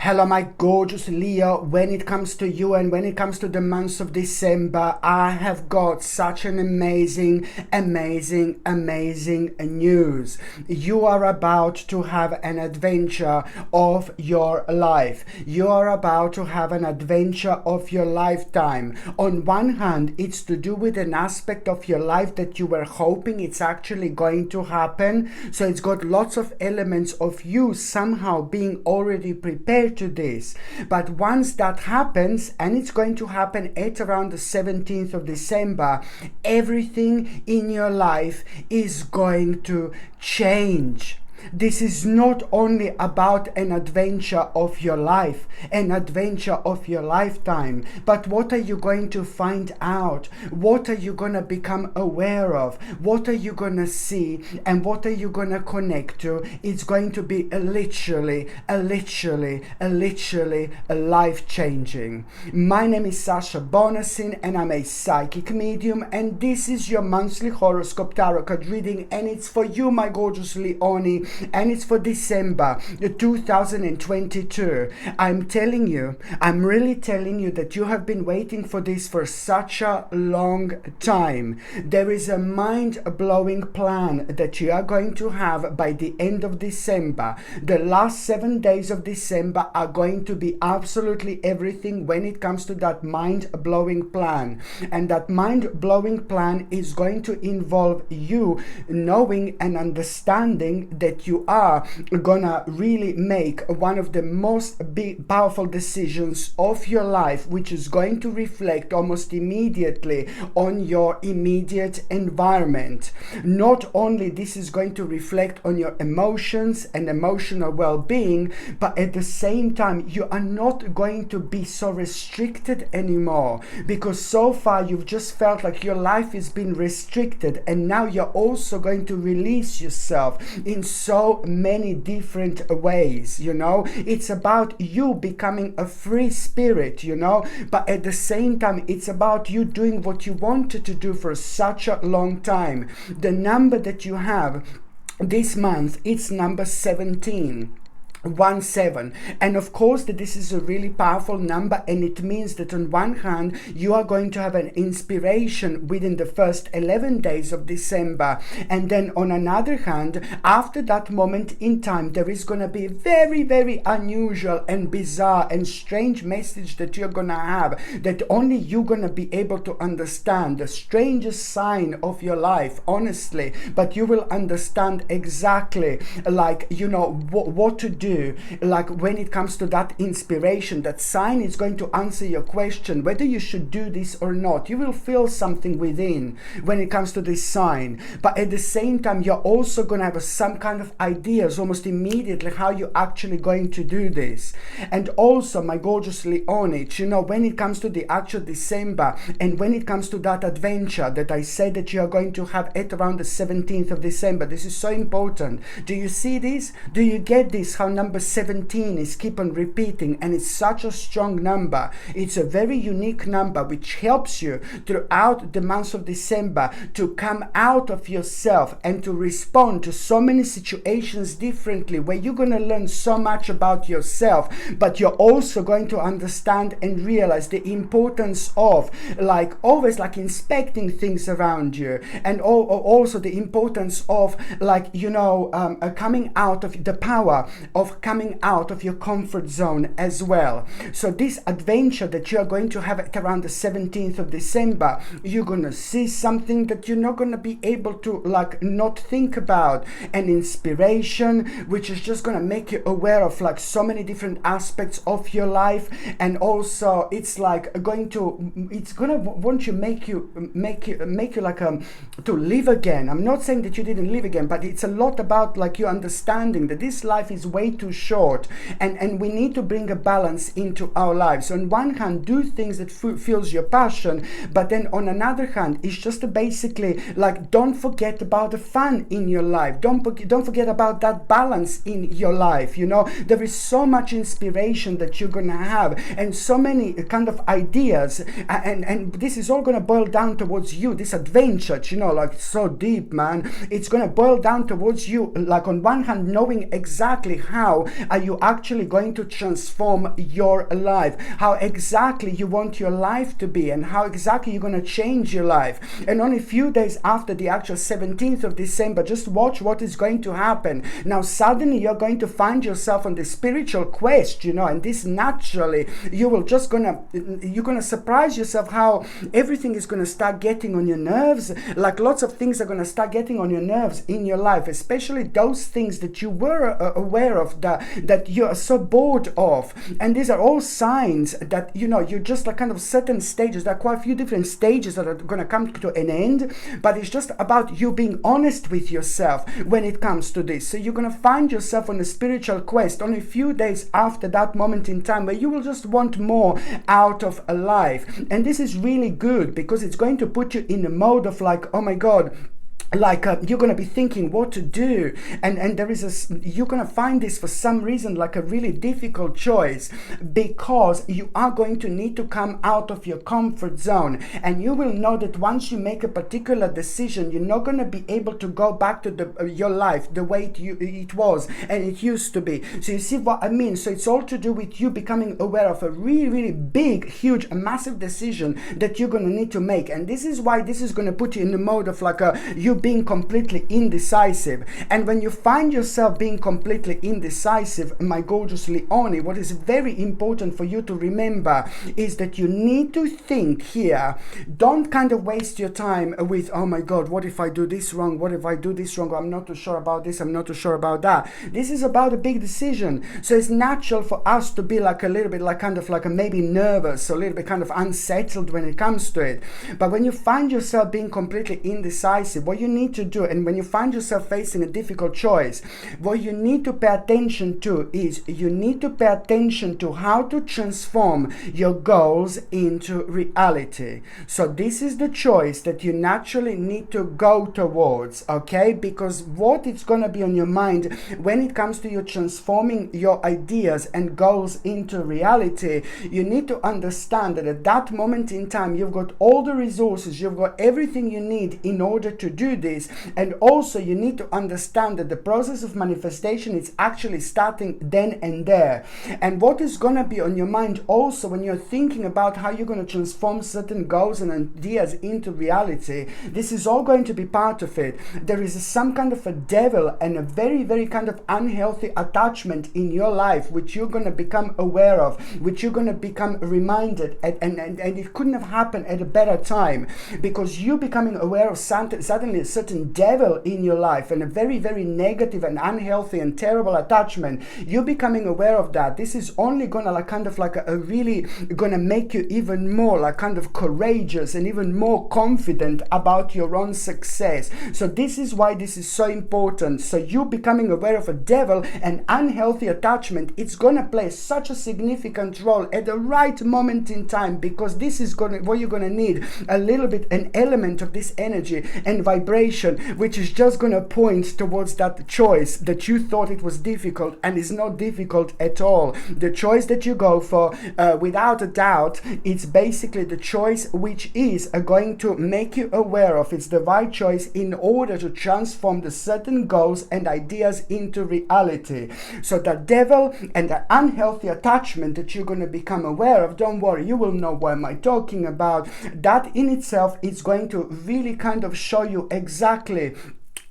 Hello, my gorgeous Leo. When it comes to you and when it comes to the months of December, I have got such an amazing news. You are about to have an adventure of your life. You are about to have an adventure of your lifetime. On one hand, it's to do with an aspect of your life that you were hoping it's actually going to happen. So it's got lots of elements of you somehow being already prepared to this. But once that happens, and it's going to happen at around the 17th of December, everything in your life is going to change. This is not only about an adventure of your life, an adventure of your lifetime, but what are you going to find out? What are you going to become aware of? What are you going to see? And what are you going to connect to? It's going to be literally life-changing. My name is Sasha Bonasin and I'm a psychic medium, and this is your monthly horoscope tarot card reading, and it's for you, my gorgeous Leonie. And it's for December 2022. I'm really telling you that you have been waiting for this for such a long time. There is a mind-blowing plan that you are going to have by the end of December. The last 7 days of December are going to be absolutely everything when it comes to that mind-blowing plan. And that mind-blowing plan is going to involve you knowing and understanding that you are gonna really make one of the most big, powerful decisions of your life, which is going to reflect almost immediately on your immediate environment. Not only this is going to reflect on your emotions and emotional well-being, but at the same time you are not going to be so restricted anymore, because so far you've just felt like your life is being restricted, and now you're also going to release yourself in so many different ways. It's about you becoming a free spirit, but at the same time it's about you doing what you wanted to do for such a long time. The number that you have this month, it's number 17. 17, and of course that this is a really powerful number, and it means that on one hand you are going to have an inspiration within the first 11 days of December, and then on another hand, after that moment in time, there is going to be a very unusual and bizarre and strange message that you're going to have, that only you're going to be able to understand. The strangest sign of your life, honestly, but you will understand exactly what to do. Like when it comes to that inspiration, that sign is going to answer your question whether you should do this or not. You will feel something within when it comes to this sign, but at the same time you're also going to have some kind of ideas almost immediately how you're actually going to do this. And also, my gorgeous Leonie, when it comes to the actual December, and when it comes to that adventure that I said that you are going to have at around the 17th of December, this is so important. Do you see this? Do you get this? How number 17 is keep on repeating, and it's such a strong number. It's a very unique number which helps you throughout the months of December to come out of yourself and to respond to so many situations differently, where you're going to learn so much about yourself, but you're also going to understand and realize the importance of always inspecting things around you, and also the importance of coming out of the power of coming out of your comfort zone as well. So this adventure that you are going to have at around the 17th of December, you're going to see something that you're not going to be able to not think about, an inspiration which is just going to make you aware of so many different aspects of your life, and also it's going to want you make you to live again. I'm not saying that you didn't live again, but it's a lot about you understanding that this life is way too short, and we need to bring a balance into our lives. So on one hand, do things that fuels your passion, but then on another hand, it's just basically don't forget about the fun in your life. Don't forget about that balance in your life. There is so much inspiration that you're gonna have, and so many kind of ideas, and this is all gonna boil down towards you. This adventure, so deep, man. It's gonna boil down towards you. On one hand, knowing exactly how how are you actually going to transform your life, how exactly you want your life to be, and how exactly you're going to change your life. And only a few days after the actual 17th of December, just watch what is going to happen. Now suddenly you're going to find yourself on the spiritual quest, and this naturally you're gonna surprise yourself how everything is going to start getting on your nerves. Like lots of things are going to start getting on your nerves in your life, especially those things that you were aware of, that you are so bored of. And these are all signs that you're just like kind of certain stages. There are quite a few different stages that are going to come to an end, but it's just about you being honest with yourself when it comes to this. So you're going to find yourself on a spiritual quest only a few days after that moment in time, where you will just want more out of a life. And this is really good because it's going to put you in a mode of like, oh my God, like you're going to be thinking what to do, and you're going to find this for some reason like a really difficult choice, because you are going to need to come out of your comfort zone. And you will know that once you make a particular decision, you're not going to be able to go back to your life the way it was and it used to be. So you see what I mean? So it's all to do with you becoming aware of a really, really big, huge, massive decision that you're going to need to make. And this is why this is going to put you in the mode of like you being completely indecisive. And when you find yourself being completely indecisive, my gorgeous Leonie, what is very important for you to remember is that you need to think here. Don't kind of waste your time with, oh my God, what if I do this wrong? What if I do this wrong? I'm not too sure about this. I'm not too sure about that. This is about a big decision. So it's natural for us to be like a little bit like kind of like maybe nervous, a little bit kind of unsettled when it comes to it. But when you find yourself being completely indecisive, what you need to do, and when you find yourself facing a difficult choice, what you need to pay attention to is you need to pay attention to how to transform your goals into reality. So this is the choice that you naturally need to go towards, okay? Because what it's going to be on your mind when it comes to you transforming your ideas and goals into reality, you need to understand that at that moment in time, you've got all the resources, you've got everything you need in order to do this. And also you need to understand that the process of manifestation is actually starting then and there. And what is going to be on your mind also when you're thinking about how you're going to transform certain goals and ideas into reality, this is all going to be part of it. There is some kind of a devil and a very, very kind of unhealthy attachment in your life, which you're going to become aware of, which you're going to become reminded, and it couldn't have happened at a better time, because you becoming aware of suddenly a certain devil in your life and a very, very negative and unhealthy and terrible attachment. You becoming aware of that, this is only gonna like kind of like a really gonna make you even more like kind of courageous and even more confident about your own success. So this is why this is so important. So you becoming aware of a devil and unhealthy attachment, it's gonna play such a significant role at the right moment in time, because this is gonna what you're gonna need a little bit an element of this energy and vibration, which is just going to point towards that choice that you thought it was difficult and is not difficult at all. The choice that you go for, without a doubt, it's basically the choice which is going to make you aware of. It's the right choice in order to transform the certain goals and ideas into reality. So the devil and the unhealthy attachment that you're going to become aware of, don't worry, you will know what am I talking about. That in itself is going to really kind of show you exactly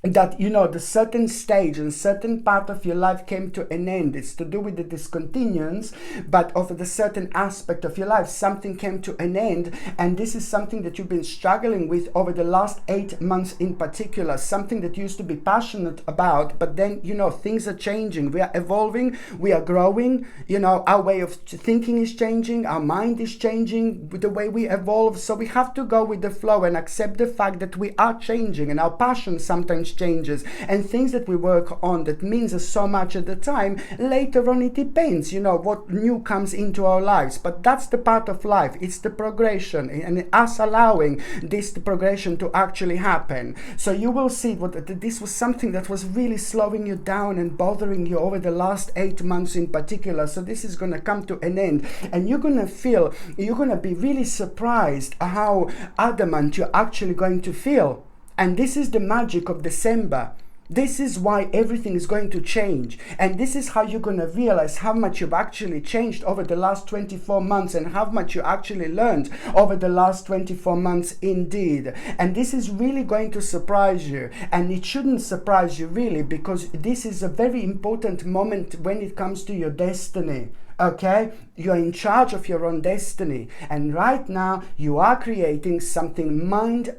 that, you know, the certain stage and certain part of your life came to an end. It's to do with the discontinuance, but of the certain aspect of your life, something came to an end. And this is something that you've been struggling with over the last 8 months in particular, something that you used to be passionate about, but then, you know, things are changing. We are evolving, we are growing, you know, our way of thinking is changing, our mind is changing with the way we evolve. So we have to go with the flow and accept the fact that we are changing, and our passion sometimes changes, and things that we work on that means us so much at the time, later on it depends, you know, what new comes into our lives. But that's the part of life, it's the progression, and us allowing this progression to actually happen. So you will see what this was something that was really slowing you down and bothering you over the last 8 months in particular. So this is going to come to an end, and you're going to be really surprised how adamant you're actually going to feel. And this is the magic of December. This is why everything is going to change. And this is how you're going to realize how much you've actually changed over the last 24 months and how much you actually learned over the last 24 months indeed. And this is really going to surprise you. And it shouldn't surprise you really, because this is a very important moment when it comes to your destiny. Okay, you're in charge of your own destiny, and right now you are creating something mind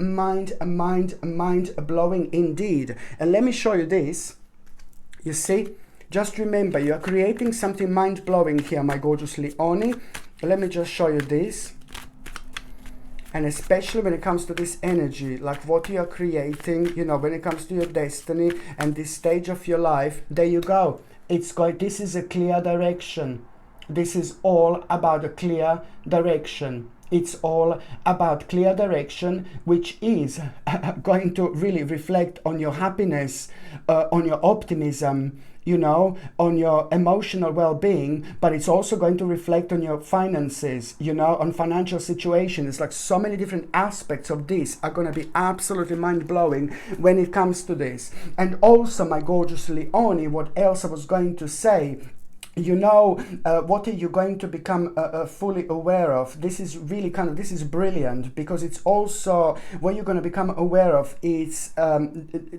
blowing indeed. And let me show you this. You see, just remember, you're creating something mind blowing here, my gorgeous Leonie. Let me just show you this. And especially when it comes to this energy, like what you're creating, you know, when it comes to your destiny and this stage of your life, there you go. This is a clear direction. This is all about a clear direction. It's all about clear direction, which is going to really reflect on your happiness, on your optimism, you know, on your emotional well-being, but it's also going to reflect on your finances, you know, on financial situation. It's like so many different aspects of this are going to be absolutely mind-blowing when it comes to this. And also, my gorgeous Leonie, what else I was going to say, you know, what are you going to become fully aware of? This is really this is brilliant, because it's also what you're going to become aware of. It's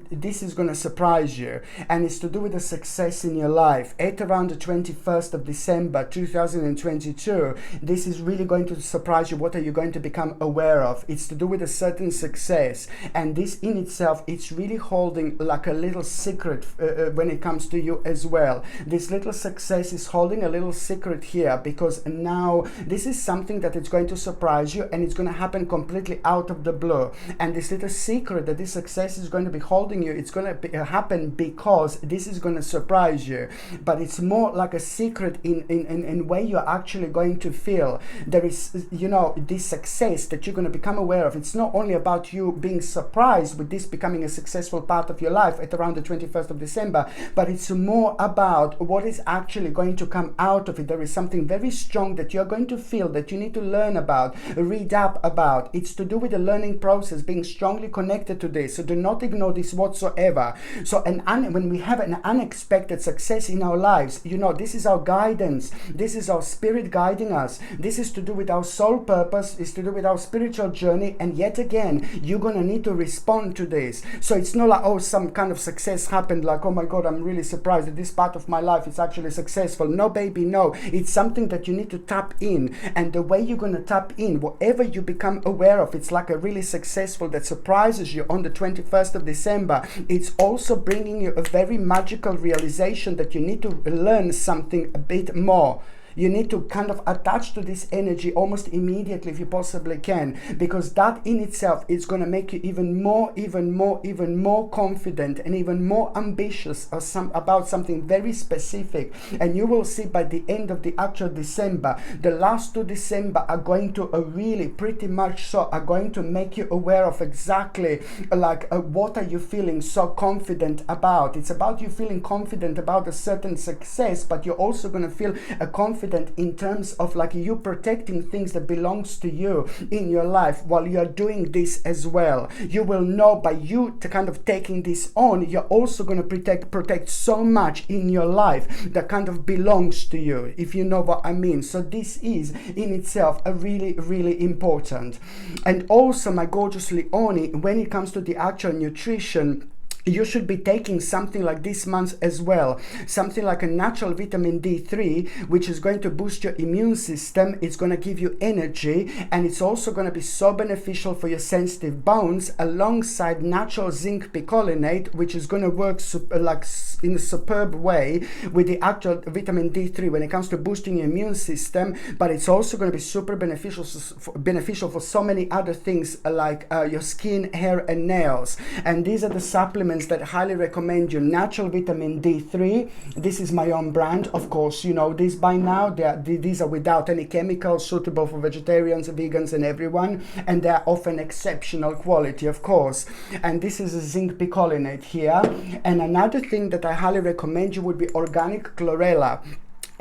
this is going to surprise you, and it's to do with the success in your life. At around the 21st of December 2022, this is really going to surprise you. What are you going to become aware of? It's to do with a certain success, and this in itself, it's really holding like a little secret when it comes to you as well. This little success is holding a little secret here, because now this is something that it's going to surprise you, and it's going to happen completely out of the blue. And this little secret that this success is going to be holding you, it's going to happen because this is going to surprise you. But it's more like a secret in way you're actually going to feel. There is, you know, this success that you're going to become aware of. It's not only about you being surprised with this becoming a successful part of your life at around the 21st of December, but it's more about what is actually going to come out of it. There is something very strong that you're going to feel, that you need to learn about, read up about. It's to do with the learning process, being strongly connected to this. So do not ignore this whatsoever. So when we have an unexpected success in our lives, you know, this is our guidance. This is our spirit guiding us. This is to do with our soul purpose. It's to do with our spiritual journey. And yet again, you're going to need to respond to this. So it's not like, oh, some kind of success happened, like, oh my God, I'm really surprised that this part of my life is actually successful. No, baby, no. It's something that you need to tap in. And the way you're going to tap in, whatever you become aware of, it's like a really successful that surprises you on the 21st of December. It's also bringing you a very magical realization that you need to learn something a bit more. You need to kind of attach to this energy almost immediately if you possibly can, because that in itself is going to make you even more confident and even more ambitious about something very specific. And you will see by the end of the actual December, the last 2 December are going to really pretty much so are going to make you aware of exactly like what are you feeling so confident about. It's about you feeling confident about a certain success, but you're also going to feel a confident in terms of like you protecting things that belongs to you in your life while you're doing this as well. You will know by you to kind of taking this on, you're also going to protect so much in your life that kind of belongs to you, if you know what I mean. So this is in itself a really important. And also, my gorgeous Leonie, when it comes to the actual nutrition, you should be taking something like this month as well, something like a natural vitamin D3, which is going to boost your immune system. It's going to give you energy, and it's also going to be so beneficial for your sensitive bones, alongside natural zinc picolinate, which is going to work like in a superb way with the actual vitamin D3 when it comes to boosting your immune system. But it's also going to be super beneficial for so many other things, like your skin, hair, and nails. And these are the supplements that I highly recommend you. Natural vitamin D3. This is my own brand, of course. You know this by now. These are without any chemicals, suitable for vegetarians, vegans, and everyone. And they're of an exceptional quality, of course. And this is a zinc picolinate here. And another thing that I highly recommend you would be organic chlorella.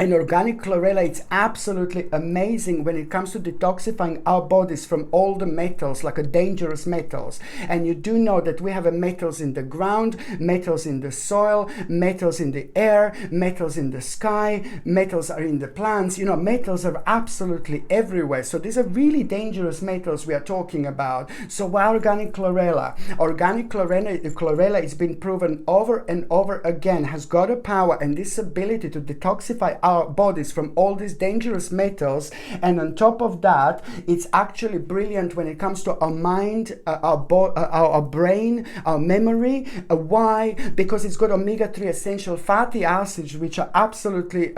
And organic chlorella, it's absolutely amazing when it comes to detoxifying our bodies from all the metals, like dangerous metals. And you do know that we have metals in the ground, metals in the soil, metals in the air, metals in the sky, metals are in the plants. You know, metals are absolutely everywhere. So these are really dangerous metals we are talking about. So why organic chlorella? Organic chlorella has been proven over and over again, has got a power and this ability to detoxify our bodies from all these dangerous metals. And on top of that, it's actually brilliant when it comes to our mind, our brain, our memory. Why? Because it's got omega-3 essential fatty acids, which are absolutely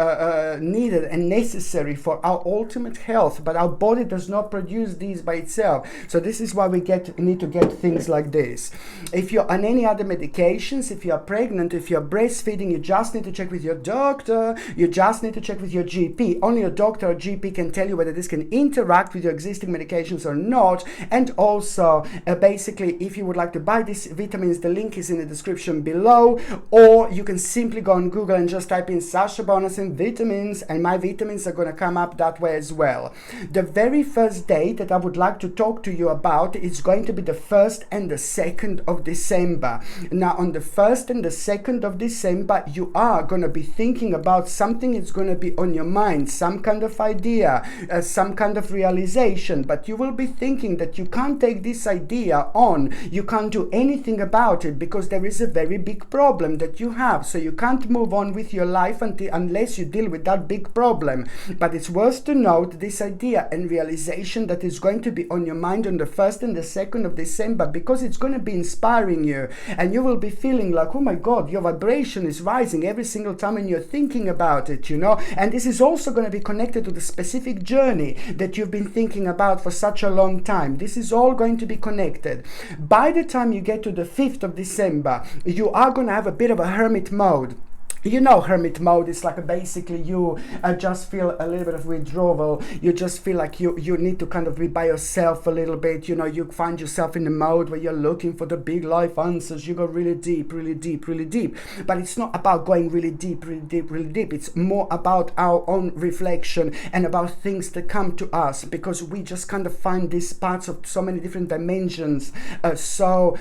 needed and necessary for our ultimate health, but our body does not produce these by itself. So this is why we need to get things like this. If you're on any other medications, if you're pregnant, if you're breastfeeding, you just need to check with your doctor. You just need to check with your GP. Only your doctor or GP can tell you whether this can interact with your existing medications or not. And also, basically, if you would like to buy these vitamins, the link is in the description below, or you can simply go on Google and just type in Sasha Bonasin vitamins, and my vitamins are going to come up that way as well. The very first date that I would like to talk to you about is going to be the 1st and the 2nd of December. Now, on the 1st and the 2nd of December, you are going to be thinking about something. It's going to be on your mind, some kind of idea, some kind of realization, but you will be thinking that you can't take this idea on, you can't do anything about it because there is a very big problem that you have. So you can't move on with your life unless you deal with that big problem. But it's worth to note this idea and realization that is going to be on your mind on the 1st and the 2nd of December, because it's going to be inspiring you and you will be feeling like, oh my God, your vibration is rising every single time when you're thinking about it, you know. And this is also going to be connected to the specific journey that you've been thinking about for such a long time. This is all going to be connected. By the time you get to the 5th of December, you are going to have a bit of a hermit mode. You know, hermit mode is like basically you just feel a little bit of withdrawal. You just feel like you need to kind of be by yourself a little bit. You know, you find yourself in the mode where you're looking for the big life answers. You go really deep, really deep, really deep. But it's not about going really deep, really deep, really deep. It's more about our own reflection and about things that come to us, because we just kind of find these parts of so many different dimensions so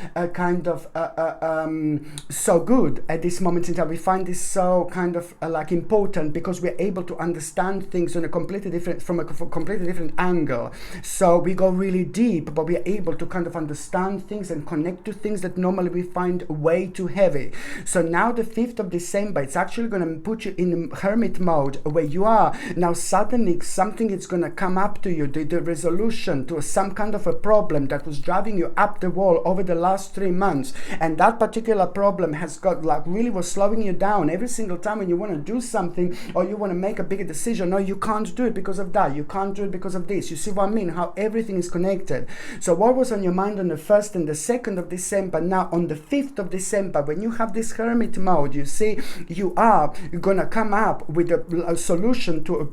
good at this moment in time. We find this so kind of like important because we're able to understand things on a completely different, from a completely different angle. So we go really deep, but we're able to kind of understand things and connect to things that normally we find way too heavy. So now the 5th of December, it's actually going to put you in hermit mode where you are now suddenly something is going to come up to you, the resolution to some kind of a problem that was driving you up the wall over the last 3 months. And that particular problem has got like really was slowing you down. Every single time when you want to do something or you want to make a bigger decision, no, you can't do it because of that, you can't do it because of this. You see what I mean? How everything is connected. So what was on your mind on the 1st and the 2nd of December, now on the 5th of December, when you have this hermit mode, you see, you are gonna come up with a solution to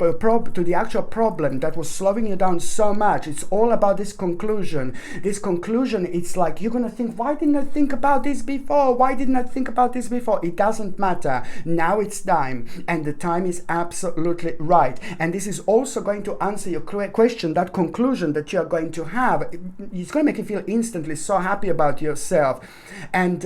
the actual problem that was slowing you down so much. It's all about this conclusion. This conclusion, it's like you're gonna think, why didn't I think about this before? Why didn't I think about this before? It doesn't matter. Now it's time, and the time is absolutely right. And this is also going to answer your question. That conclusion that you are going to have, it's going to make you feel instantly so happy about yourself. And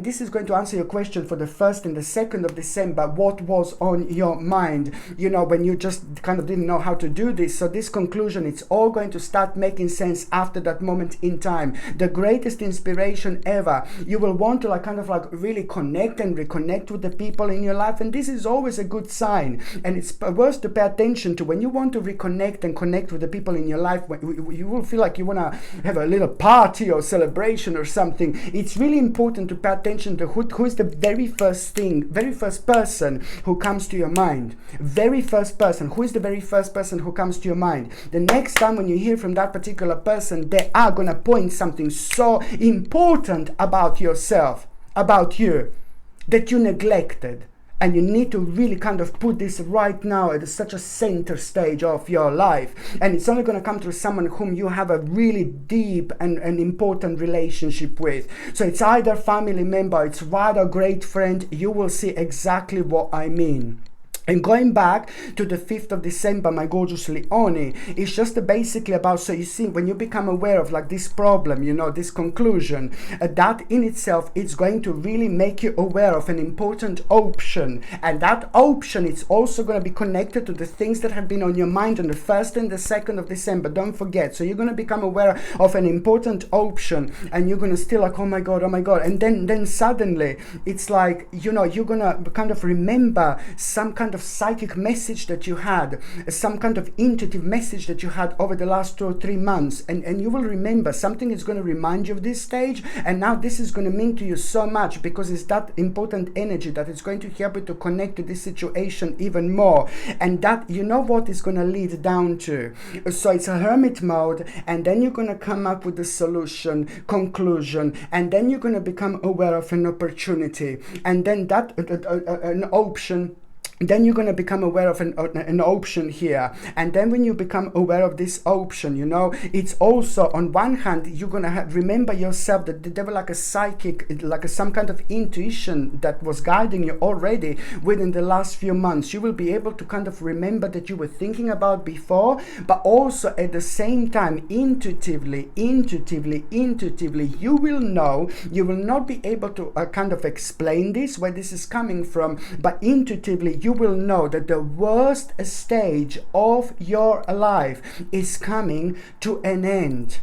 this is going to answer your question for the 1st and the 2nd of December. What was on your mind, you know, when you just kind of didn't know how to do this? So this conclusion, it's all going to start making sense after that moment in time. The greatest inspiration ever. You will want to like kind of like really connect and reconnect with the people in your life, and this is always a good sign. And it's worth to pay attention to when you want to reconnect and connect with the people in your life. When you will feel like you want to have a little party or celebration or something, it's really important to pay attention to who is the very first person who comes to your mind. Very first person. Who is the very first person who comes to your mind? The next time when you hear from that particular person, they are gonna point something so important about yourself, about you, that you neglected. And you need to really kind of put this right now at such a center stage of your life. And it's only going to come through someone whom you have a really deep and important relationship with. So it's either family member, it's rather a great friend. You will see exactly what I mean. And going back to the 5th of December, my gorgeous Leone, it's just basically about, so you see, when you become aware of like this problem, you know, this conclusion, that in itself, it's going to really make you aware of an important option. And that option is also going to be connected to the things that have been on your mind on the 1st and the 2nd of December. Don't forget. So you're going to become aware of an important option, and you're going to still like, oh my God. And then suddenly it's like, you know, you're going to kind of remember some kind of psychic message that you had, some kind of intuitive message that you had over the last 2 or 3 months, and you will remember something is going to remind you of this stage. And now this is going to mean to you so much, because it's that important energy that is going to help you to connect to this situation even more. And that, you know what is going to lead down to, so it's a hermit mode, and then you're going to come up with the solution, conclusion, and then you're going to become aware of an opportunity, and then that an option. Then you're going to become aware of an option here. And then when you become aware of this option, you know, it's also, on one hand, you're going to remember yourself that there was like a psychic, like some kind of intuition that was guiding you already within the last few months. You will be able to kind of remember that you were thinking about before, but also at the same time, intuitively, you will know, you will not be able to kind of explain this, where this is coming from, but intuitively, you will know that the worst stage of your life is coming to an end.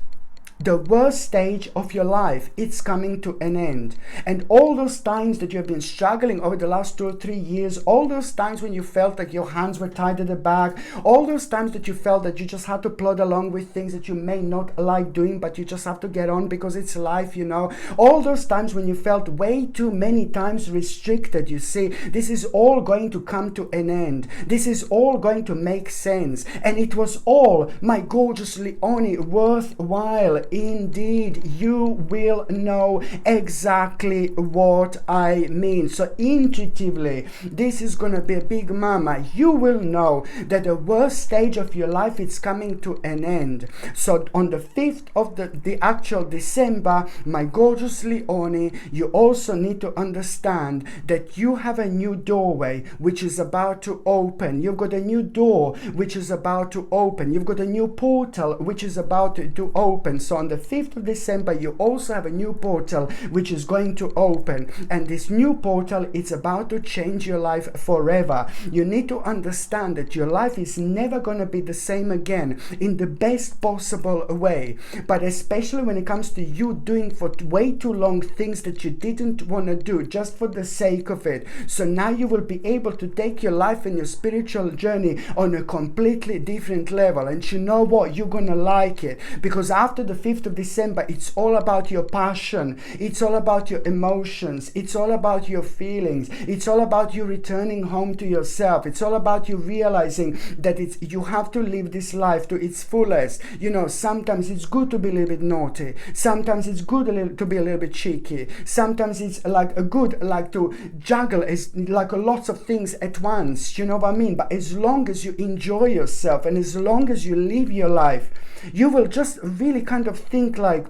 The worst stage of your life, it's coming to an end. And all those times that you have been struggling over the last 2 or 3 years, all those times when you felt like your hands were tied at the back, all those times that you felt that you just had to plod along with things that you may not like doing, but you just have to get on because it's life, you know. All those times when you felt way too many times restricted, you see, this is all going to come to an end. This is all going to make sense. And it was all, my gorgeous Leone, worthwhile. Indeed, you will know exactly what I mean. So intuitively, this is going to be a big mama. You will know that the worst stage of your life is coming to an end. So on the 5th of the actual December, my gorgeous Leone, you also need to understand that you have a new doorway which is about to open. You've got a new door which is about to open. You've got a new portal which is about to open. So on the 5th of December, you also have a new portal which is going to open. And this new portal, it's about to change your life forever. You need to understand that your life is never going to be the same again, in the best possible way. But especially when it comes to you doing for way too long things that you didn't want to do just for the sake of it. So now you will be able to take your life and your spiritual journey on a completely different level. And you know what? You're going to like it, because after the 5th of December, it's all about your passion, it's all about your emotions, it's all about your feelings, it's all about you returning home to yourself, it's all about you realizing that you have to live this life to its fullest. You know, sometimes it's good to be a little bit naughty, sometimes it's good to be a little bit cheeky, sometimes it's like a good like to juggle like lots of things at once, you know what I mean? But as long as you enjoy yourself and as long as you live your life, you will just really kind of think like,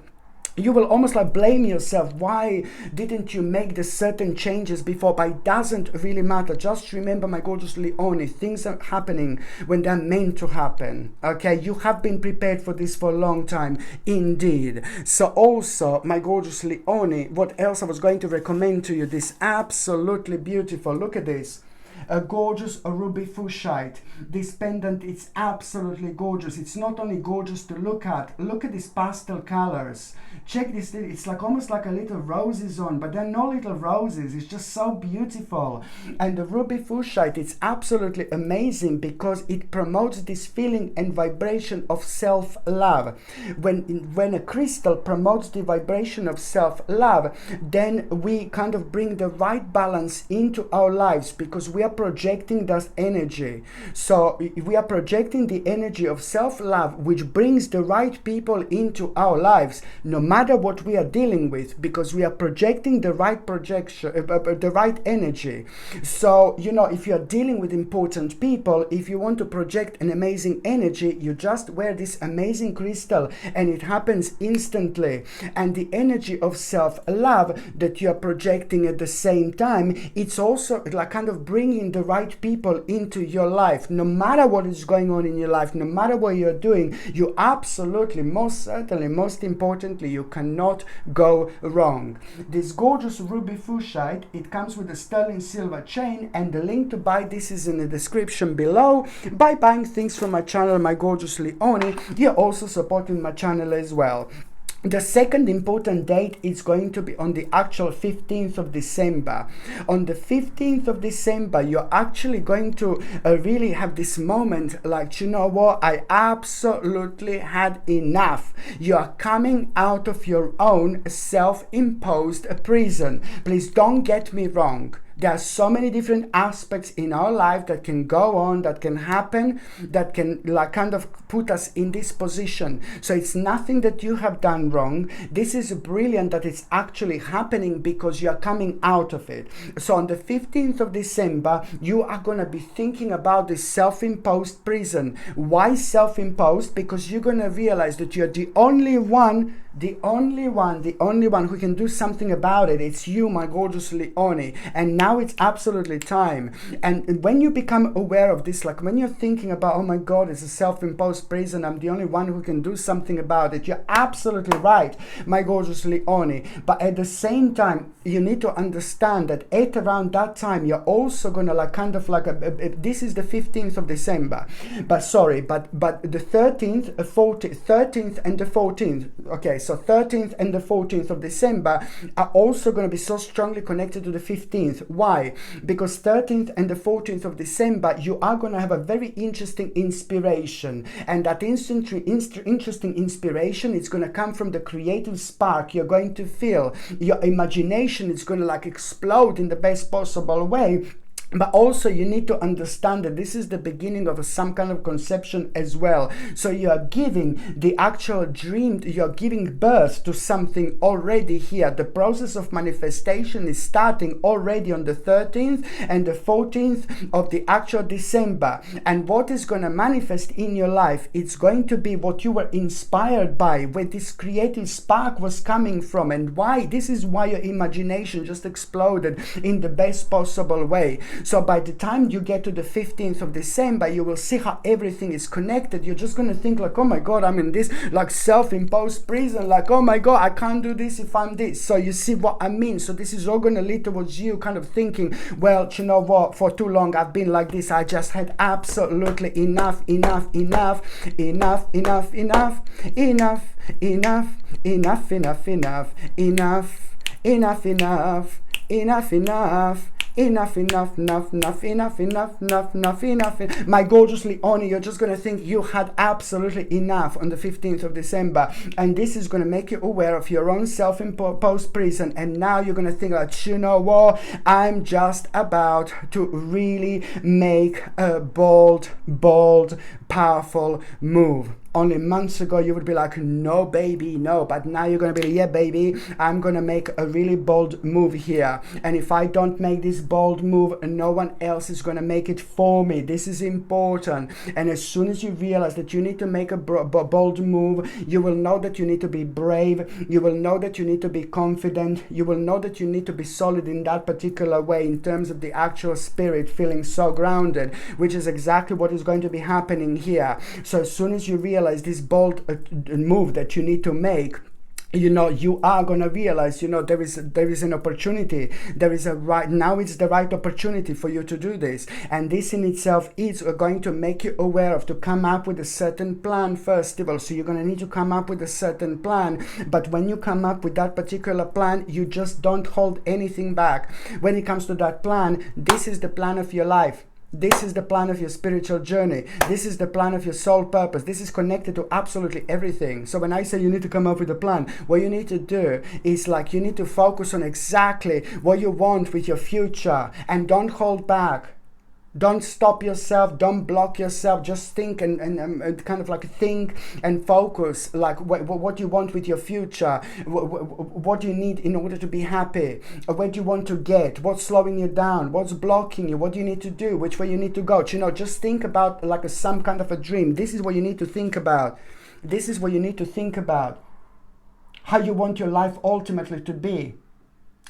you will almost like blame yourself. Why didn't you make the certain changes before? But it doesn't really matter. Just remember, my gorgeous Leone, things are happening when they're meant to happen. Okay, you have been prepared for this for a long time, indeed. So also, my gorgeous Leone, what else I was going to recommend to you? This absolutely beautiful. Look at this. A gorgeous ruby fuchsite. This pendant is absolutely gorgeous. It's not only gorgeous to look at these pastel colors. Check this, it's like almost like a little roses on, but they're no little roses. It's just so beautiful. And the ruby fuchsite, it's absolutely amazing because it promotes this feeling and vibration of self-love. When a crystal promotes the vibration of self-love, then we kind of bring the right balance into our lives, because we are projecting that energy. So we are projecting the energy of self-love, which brings the right people into our lives, no matter what we are dealing with, because we are projecting the right projection, the right energy. So, you know, if you are dealing with important people, if you want to project an amazing energy, you just wear this amazing crystal and it happens instantly. And the energy of self-love that you are projecting at the same time, it's also like kind of bringing bringing the right people into your life. No matter what is going on in your life, no matter what you're doing, you absolutely, most certainly, most importantly, you cannot go wrong. This gorgeous ruby fuchsite, it comes with a sterling silver chain, and the link to buy this is in the description below. By buying things from my channel, my gorgeous Leonie, you're also supporting my channel as well. The second important date is going to be on the actual 15th of December. On the 15th of December, you're actually going to really have this moment like, you know what, I absolutely had enough. You are coming out of your own self-imposed prison. Please don't get me wrong. There are so many different aspects in our life that can go on, that can happen, that can like kind of put us in this position. So it's nothing that you have done wrong. This is brilliant that it's actually happening because you are coming out of it. So on the 15th of December, you are going to be thinking about this self-imposed prison. Why self-imposed? Because you're going to realize that you're the only one who can do something about it. It's you, my gorgeous Leonie. And now it's absolutely time. And when you become aware of this, like when you're thinking about, oh my God, it's a self-imposed prison, I'm the only one who can do something about it, you're absolutely right, my gorgeous Leonie. But at the same time, you need to understand that at around that time, you're also gonna like kind of like this is the 15th of December, but the 13th, 13th and the 14th. Okay, so 13th and the 14th of December are also going to be so strongly connected to the 15th. Why? Because 13th and the 14th of December, you are going to have a very interesting inspiration. And that interesting inspiration is going to come from the creative spark you're going to feel. Your imagination is going to like explode in the best possible way. But also you need to understand that this is the beginning of some kind of conception as well. So you are giving the actual dream, you are giving birth to something already here. The process of manifestation is starting already on the 13th and the 14th of the actual December. And what is going to manifest in your life, it's going to be what you were inspired by, where this creative spark was coming from, and why. This is why your imagination just exploded in the best possible way. So by the time you get to the 15th of December, you will see how everything is connected. You're just going to think like, oh my God, I'm in this like self-imposed prison. Like, oh my God, I can't do this if I'm this. So you see what I mean? So this is all going to lead towards you kind of thinking, well, you know what, for too long I've been like this. I just had absolutely enough, enough, enough, enough, enough, enough, enough, enough, enough, enough, enough, enough, enough, enough, enough, enough. Enough, enough, enough, enough, enough, enough, enough, enough, enough. My gorgeous Leonie, you're just going to think you had absolutely enough on the 15th of December. And this is going to make you aware of your own self-imposed prison. And now you're going to think like, you know what? I'm just about to really make a bold, powerful move. Only months ago you would be like, no baby, no, but now you're gonna be like, yeah baby, I'm gonna make a really bold move here, and if I don't make this bold move, no one else is gonna make it for me. This is important. And as soon as you realize that you need to make a bold move, you will know that you need to be brave, you will know that you need to be confident, you will know that you need to be solid in that particular way in terms of the actual spirit, feeling so grounded, which is exactly what is going to be happening here. So as soon as you realize this bold move that you need to make, you know, you are going to realize, you know, there is an opportunity, there is a right, now it's the right opportunity for you to do this. And this in itself is going to make you aware of to come up with a certain plan first of all. So you're going to need to come up with a certain plan, but when you come up with that particular plan, you just don't hold anything back. When it comes to that plan, this is the plan of your life. This is the plan of your spiritual journey. This is the plan of your soul purpose. This is connected to absolutely everything. So when I say you need to come up with a plan, what you need to do is like you need to focus on exactly what you want with your future and don't hold back. Don't stop yourself, don't block yourself, just think and kind of like think and focus like what you want with your future, what you need in order to be happy, where do you want to get, what's slowing you down, what's blocking you, what do you need to do, which way you need to go. You know, just think about like some kind of a dream. This is what you need to think about. This is what you need to think about. How you want your life ultimately to be.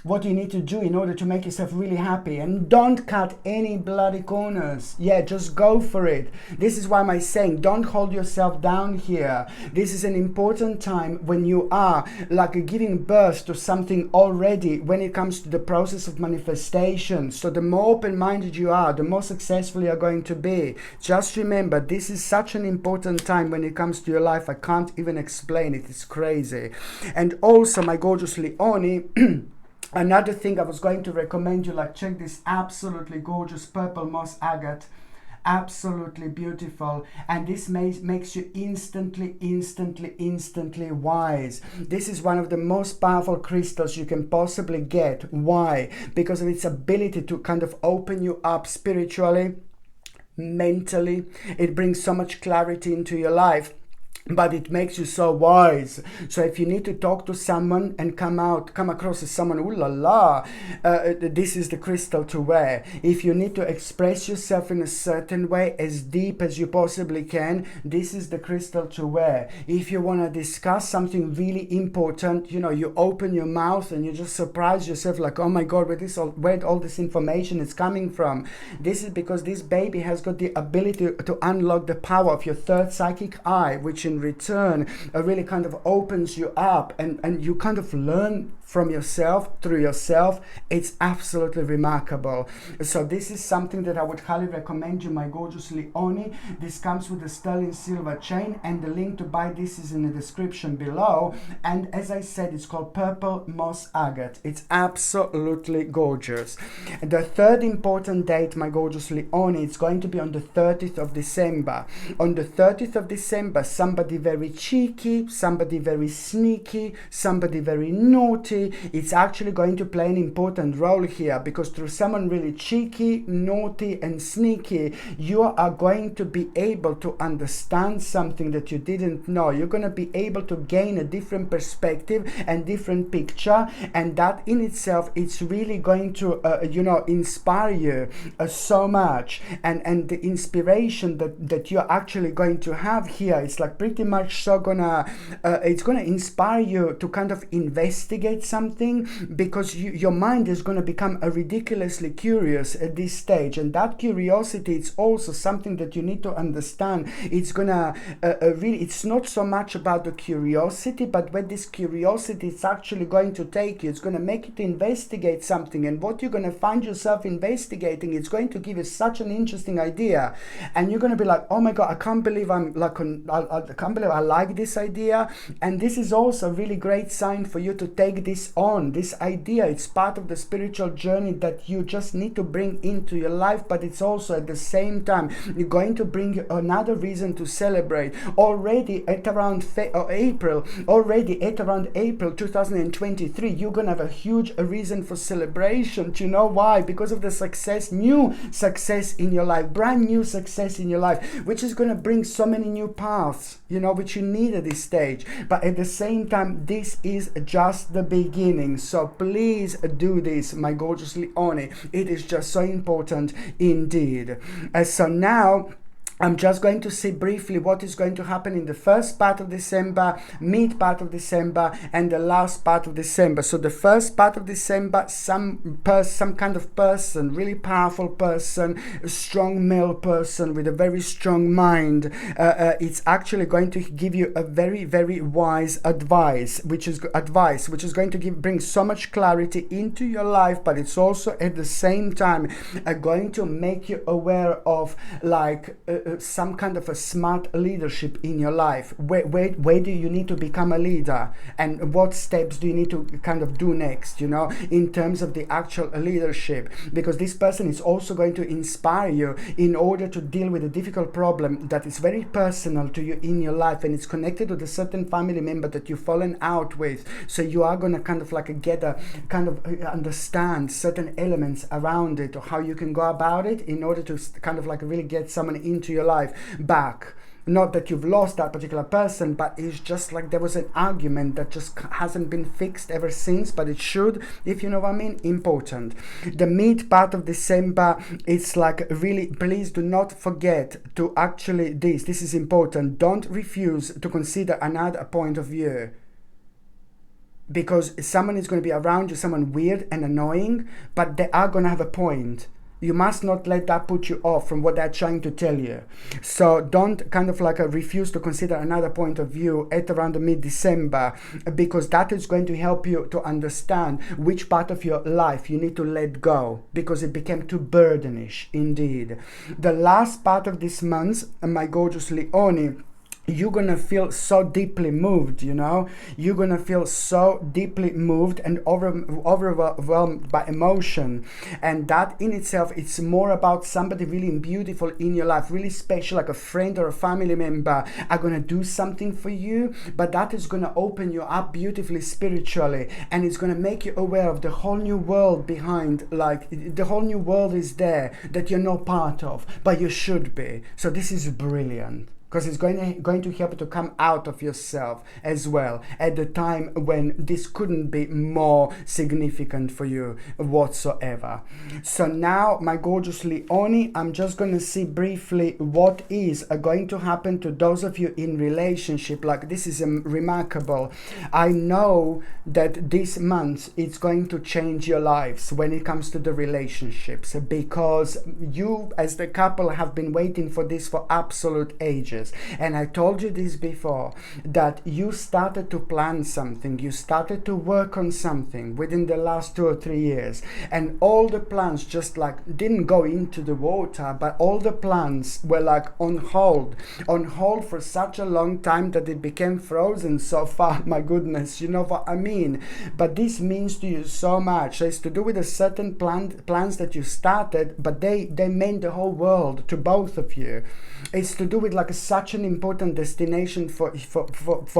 what you need to do in order to make yourself really happy. And don't cut any bloody corners. Yeah, just go for it. This is why I'm saying, don't hold yourself down here. This is an important time when you are like giving birth to something already when it comes to the process of manifestation. So the more open-minded you are, the more successful you are going to be. Just remember, this is such an important time when it comes to your life. I can't even explain it. It's crazy. And also, my gorgeous Leonie, another thing I was going to recommend you, like, check this absolutely gorgeous purple moss agate. Absolutely beautiful, and this makes you instantly wise. This is one of the most powerful crystals you can possibly get. Why? Because of its ability to kind of open you up spiritually, mentally. It brings so much clarity into your life, but it makes you so wise. So if you need to talk to someone and come across as someone, ooh la la, this is the crystal to wear. If you need to express yourself in a certain way, as deep as you possibly can, this is the crystal to wear. If you want to discuss something really important, you know, you open your mouth and you just surprise yourself, like, oh my God, where all this information is coming from. This is because this baby has got the ability to unlock the power of your third psychic eye, which in return really kind of opens you up, and you kind of learn from yourself, through yourself. It's absolutely remarkable. So this is something that I would highly recommend you, my gorgeous Leonie. This comes with a sterling silver chain, and the link to buy this is in the description below. And as I said, it's called purple moss agate. It's absolutely gorgeous. The third important date, my gorgeous Leonie, it's going to be on the 30th of December. On the 30th of December, somebody very cheeky, somebody very sneaky, somebody very naughty, it's actually going to play an important role here, because through someone really cheeky, naughty and sneaky, you are going to be able to understand something that you didn't know. You're going to be able to gain a different perspective and different picture, and that in itself, it's really going to inspire you so much. And the inspiration that you're actually going to have here, it's like pretty much so it's gonna inspire you to kind of investigate something, because your mind is going to become ridiculously curious at this stage. And that curiosity, it's also something that you need to understand. It's gonna really, it's not so much about the curiosity, but where this curiosity is actually going to take you. It's going to make you to investigate something, and what you're going to find yourself investigating, it's going to give you such an interesting idea, and you're going to be like, oh my God, I can't believe I can't believe I like this idea. And this is also a really great sign for you to take this on, this idea. It's part of the spiritual journey that you just need to bring into your life, but it's also at the same time you're going to bring you another reason to celebrate. Already at around April 2023, you're gonna have a huge reason for celebration. Do you know why? Because of the success, new success in your life, brand new success in your life, which is gonna bring so many new paths, which you need at this stage. But at the same time, this is just the beginning. So please do this, my gorgeous Leonie. It is just so important indeed. So now I'm just going to see briefly what is going to happen in the first part of December, mid part of December, and the last part of December. So the first part of December, some kind of person, really powerful person, a strong male person with a very strong mind. It's actually going to give you a very, very wise advice, which is going to bring so much clarity into your life, but it's also at the same time going to make you aware of some kind of a smart leadership in your life. Where do you need to become a leader, and what steps do you need to kind of do next, in terms of the actual leadership, because this person is also going to inspire you in order to deal with a difficult problem that is very personal to you in your life, and it's connected with a certain family member that you've fallen out with. So you are going to kind of understand certain elements around it, or how you can go about it in order to kind of really get someone into your life back. Not that you've lost that particular person, but it's just like there was an argument that just hasn't been fixed ever since, but it should, if you know what I mean. Important. The mid part of December, it's like really, please do not forget to actually this is important. Don't refuse to consider another point of view. because someone is going to be around you, someone weird and annoying, but they are going to have a point. You must not let that put you off from what they're trying to tell you. So don't kind of like refuse to consider another point of view at around the mid-December, because that is going to help you to understand which part of your life you need to let go, because it became too burdenish indeed. The last part of this month, my gorgeous Leone, you're gonna feel so deeply moved, you know. You're gonna feel so deeply moved and overwhelmed by emotion, and that in itself, it's more about somebody really beautiful in your life, really special, like a friend or a family member are gonna do something for you, but that is gonna open you up beautifully spiritually, and it's gonna make you aware of the whole new world behind, like the whole new world is there that you're not part of, but you should be. So this is brilliant, because it's going to help you to come out of yourself as well at the time when this couldn't be more significant for you whatsoever. So now, my gorgeous Leone, I'm just going to see briefly what is going to happen to those of you in relationship. Like, this is remarkable. I know that this month it's going to change your lives when it comes to the relationships, because you as the couple have been waiting for this for absolute ages. And I told you this before, that you started to plan something, you started to work on something within the last 2 or 3 years, and all the plans just like didn't go into the water, but all the plans were like on hold for such a long time that it became frozen so far. My goodness, you know what I mean? But this means to you so much. It's to do with a certain plans that you started, but they meant the whole world to both of you. It's to do with like such an important destination for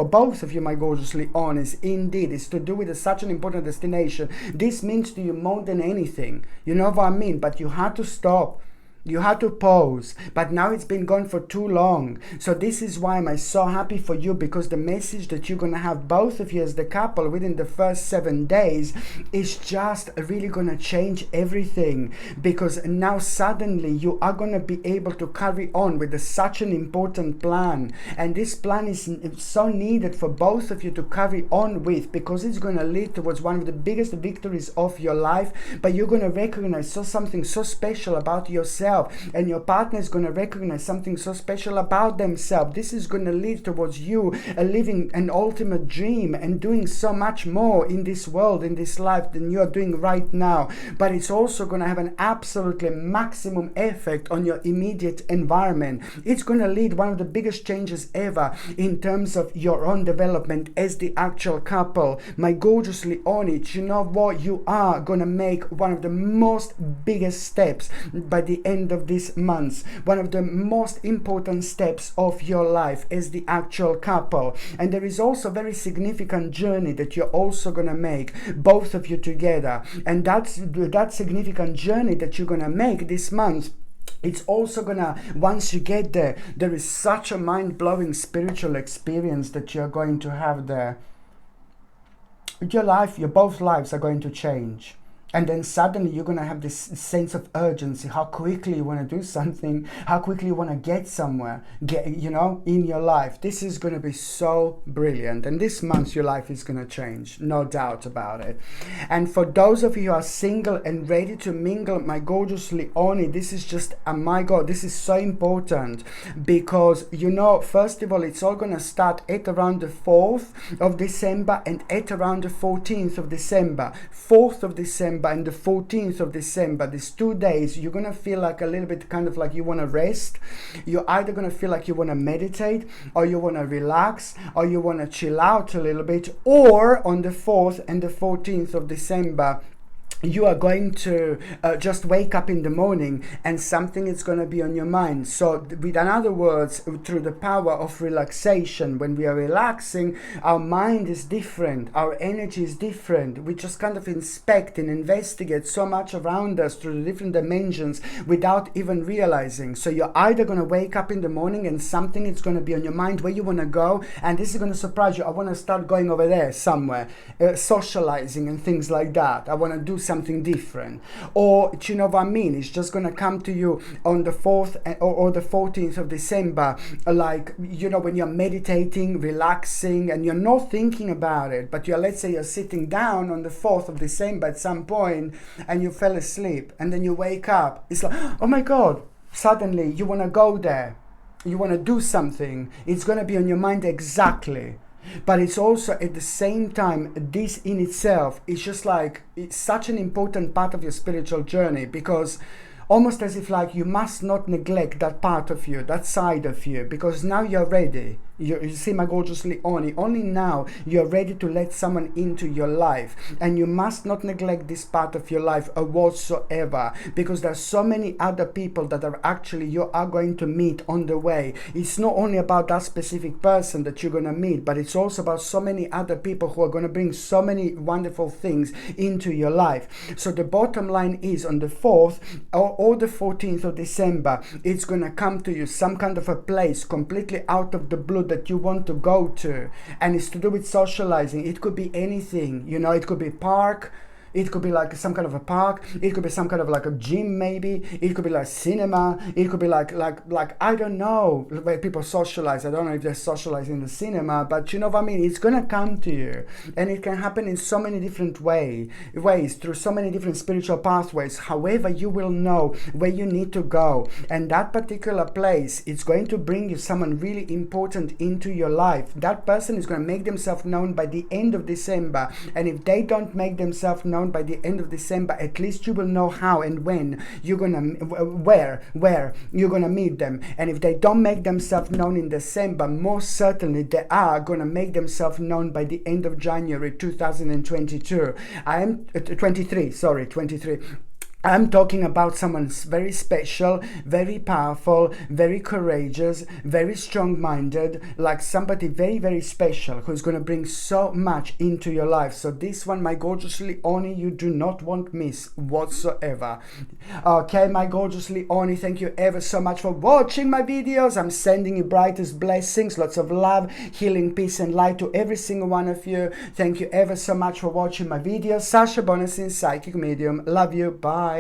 both of you, my gorgeous Leones. Indeed, it's to do with such an important destination. This means to you more than anything. You know what I mean? But you had to stop. You had to pause, but now it's been gone for too long. So this is why I'm so happy for you, because the message that you're going to have, both of you as the couple, within the first 7 days is just really going to change everything. Because now suddenly you are going to be able to carry on with such an important plan. And this plan is so needed for both of you to carry on with, because it's going to lead towards one of the biggest victories of your life. But you're going to recognize something so special about yourself, and your partner is going to recognize something so special about themselves. This is going to lead towards you living an ultimate dream and doing so much more in this world, in this life, than you are doing right now. But it's also going to have an absolutely maximum effect on your immediate environment. It's going to lead one of the biggest changes ever in terms of your own development as the actual couple. My gorgeous Leone, you know what? You are going to make one of the most biggest steps by the end of this month, one of the most important steps of your life as the actual couple. And there is also a very significant journey that you're also going to make, both of you together. And that significant journey that you're going to make this month, it's also gonna, once you get there, there is such a mind-blowing spiritual experience that you're going to have there. Your both lives are going to change. And then suddenly you're going to have this sense of urgency, how quickly you want to do something, how quickly you want to get somewhere, in your life. This is going to be so brilliant. And this month your life is going to change, no doubt about it. And for those of you who are single and ready to mingle, my gorgeous Leone, this is just, my God, this is so important, because, first of all, it's all going to start at around the 4th of December and at around the 14th of December. 4th of December and the 14th of December, these 2 days, you're going to feel like a little bit kind of like you want to rest. You're either going to feel like you want to meditate, or you want to relax, or you want to chill out a little bit. Or on the 4th and the 14th of December, you are going to just wake up in the morning and something is going to be on your mind. So with other words, through the power of relaxation, when we are relaxing, our mind is different, our energy is different. We just kind of inspect and investigate so much around us through the different dimensions without even realizing. So you're either going to wake up in the morning and something is going to be on your mind, where you want to go, and this is going to surprise you. I want to start going over there somewhere, socializing and things like that. I want to do something different. Or, do you know what I mean? It's just going to come to you on the 4th or the 14th of December, like, you know, when you're meditating, relaxing, and you're not thinking about it, but let's say you're sitting down on the 4th of December at some point and you fell asleep, and then you wake up. It's like, oh my God, suddenly you want to go there. You want to do something. It's going to be on your mind exactly. But it's also at the same time, this in itself is just like, it's such an important part of your spiritual journey, because almost as if like you must not neglect that part of you, that side of you, because now you're ready. You see, my gorgeous Leonie, only now you're ready to let someone into your life, and you must not neglect this part of your life whatsoever, because there's so many other people that are actually you are going to meet on the way. It's not only about that specific person that you're going to meet, but it's also about so many other people who are going to bring so many wonderful things into your life. So the bottom line is, on the 4th or the 14th of December, it's going to come to you some kind of a place completely out of the blue that you want to go to, and it's to do with socializing. It could be anything, you know. It could be park, it could be like some kind of a park, it could be some kind of like a gym, maybe it could be like cinema, it could be like I don't know, where people socialize. I don't know if they're socializing in the cinema, but you know what I mean. It's gonna come to you, and it can happen in so many different ways through so many different spiritual pathways. However, you will know where you need to go, and that particular place, it's going to bring you someone really important into your life. That person is going to make themselves known by the end of December, and if they don't make themselves known by the end of December, at least you will know how and when you're gonna, where you're gonna meet them. And if they don't make themselves known in December, most certainly they are gonna make themselves known by the end of January 2022. 23. I'm talking about someone very special, very powerful, very courageous, very strong-minded, like somebody very, very special who's going to bring so much into your life. So this one, my gorgeous Leonie, you do not want miss whatsoever. Okay, my gorgeous Leonie, thank you ever so much for watching my videos. I'm sending you brightest blessings, lots of love, healing, peace, and light to every single one of you. Thank you ever so much for watching my videos. Sasha Bonasin, Psychic Medium. Love you. Bye.